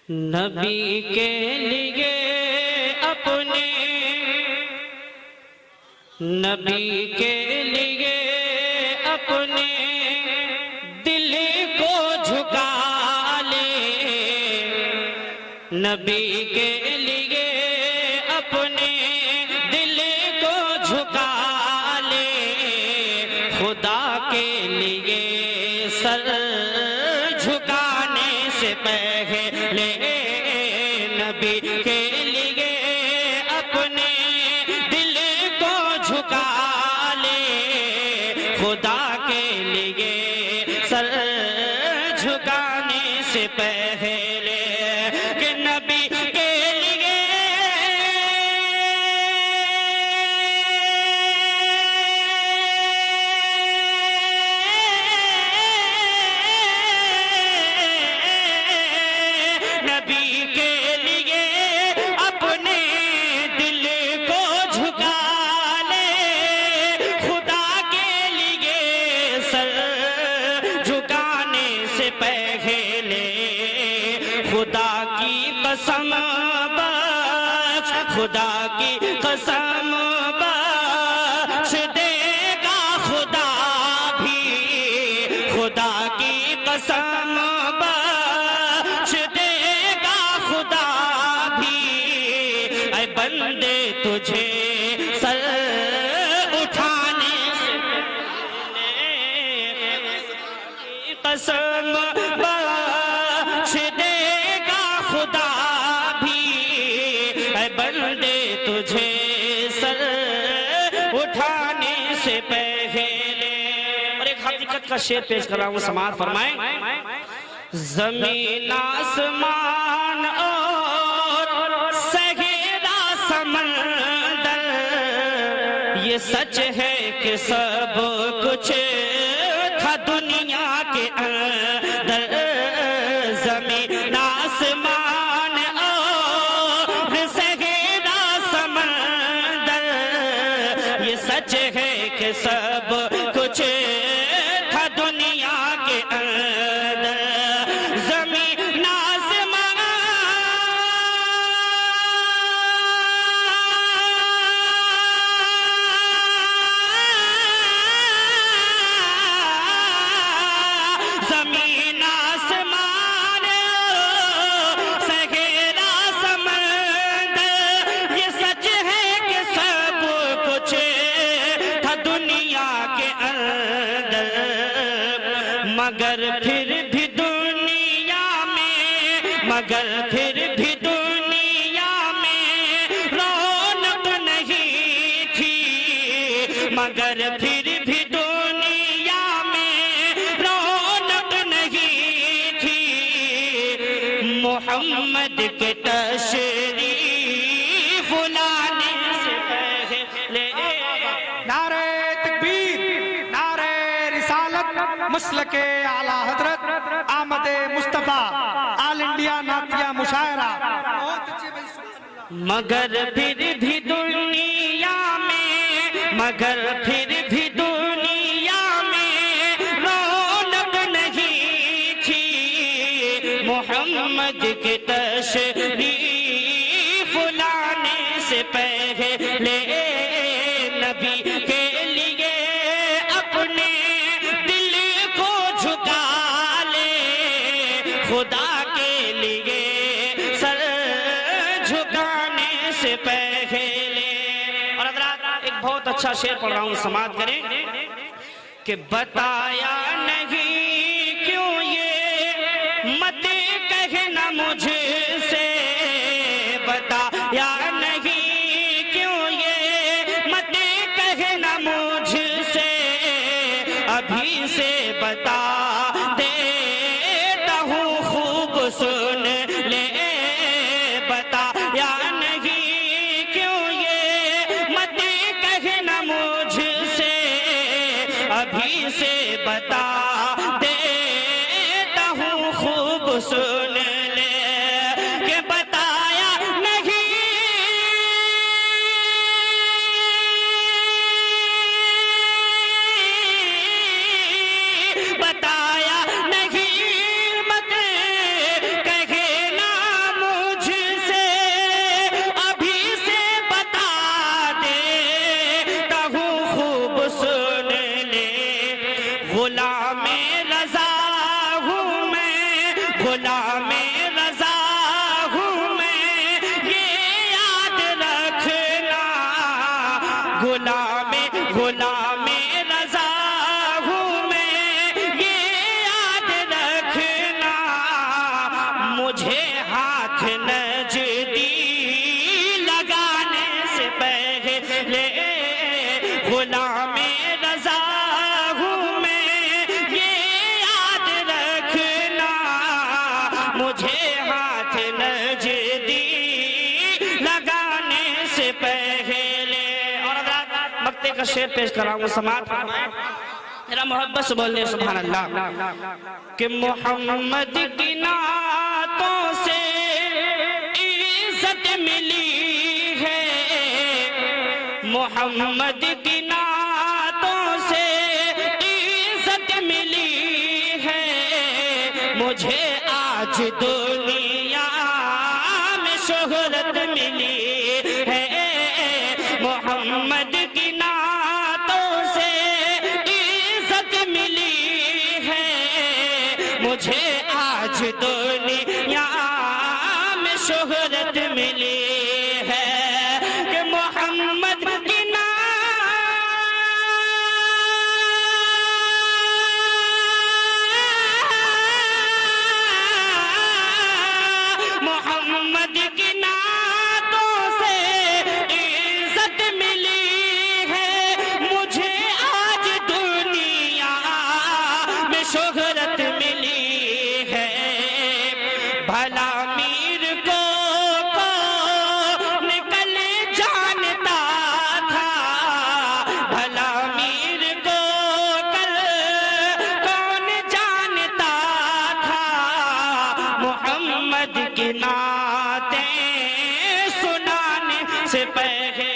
نبی کے لیے اپنے نبی کے لیے اپنے دل کو جھکا لے، نبی کے لیے اپنے دل کو جھکا لے، خدا کے لیے سر جھکانے سے پہلے نبی کے لیے اپنے دل کو جھکا لے، خدا کے لیے سر جھکانے سے پہلے کہ نبی کے لیے نبی کے لیے اپنے دل کو جھکا لے، خدا کے لیے سر جھکانے سے پہلے خدا کی قسم بخش، خدا کی قسم بخش دے گا خدا بھی، خدا کی قسم بخش دے گا خدا بھی، اے بندے تجھے سر اٹھانے سے پہلے قسم بخش دے گا خدا بھی، اے بندے تجھے سر اٹھانے سے پہلے۔ اور ایک حقیقت کا شعر پیش کر رہا ہوں، سماعت فرمائیں۔ زمین آسمان اور صحرا سمندر، یہ سچ ہے کہ سب کچھ تھا دنیا کے اندر، زمین آسمان اور صحرا سمندر، یہ سچ ہے کہ سب کچھ تھا دنیا کے اندر، زمین آسمان زمین آسمان صحرا سمندر، یہ سچ ہے کہ سب کچھ تھا دنیا کے اندر، مگر پھر بھی دنیا میں، مگر پھر بھی دنیا میں رونق نہیں تھی، مگر پھر بھی دنیا میں رونق نہیں تھی، محمد کے تشریف لانے سے پہلے۔ نعرہ تکبیر، نعرہ رسالت، مسلک اعلیٰ حضرت احمد مصطفیٰ، آل انڈیا نعتیہ مشاعرہ۔ مگر پھر بھی دنیا میں، مگر پھر بھی دنیا میں رونق نہیں تھی، محمد کے تشریف لانے سے پہلے نبی کے لیے اپنے دل کو جھکا لے، خدا کے لیے سر جھکانے سے پہلے۔ اور حضرات ایک بہت اچھا شعر پڑھ رہا ہوں، سماعت کریں کہ بتایا نہیں کیوں یہ مت کہنا مجھ سے، بتایا نہیں کیوں یہ مت کہنا مجھ سے، ابھی سے بتا دیتا ہوں خوب سن لے، بتایا نہیں کیوں یہ مت کہنا مجھ سے، ابھی سے بتا کا شعر پیش کر رہا ہوں، سماعت فرمائیں، میرا محبت سے بول دے سبحان اللہ، کہ محمد کی نعتوں سے عزت ملی ہے، محمد کی نعتوں سے عزت ملی ہے، مجھے آج دنیا میں شہرت ملی ہے، محمد کی نعتوں سے عزت ملی ہے، مجھے آج دنیا میں شہرت ملی ہے، کہ محمد کی محمد کی نعتوں سے عزت ملی ہے، مجھے آج دنیا میں شہرت ملی ہے، بھلا میر کو نکل جانتا تھا، بھلا میر کو کون جانتا تھا، محمد کی نعتیں سنانے سے پہلے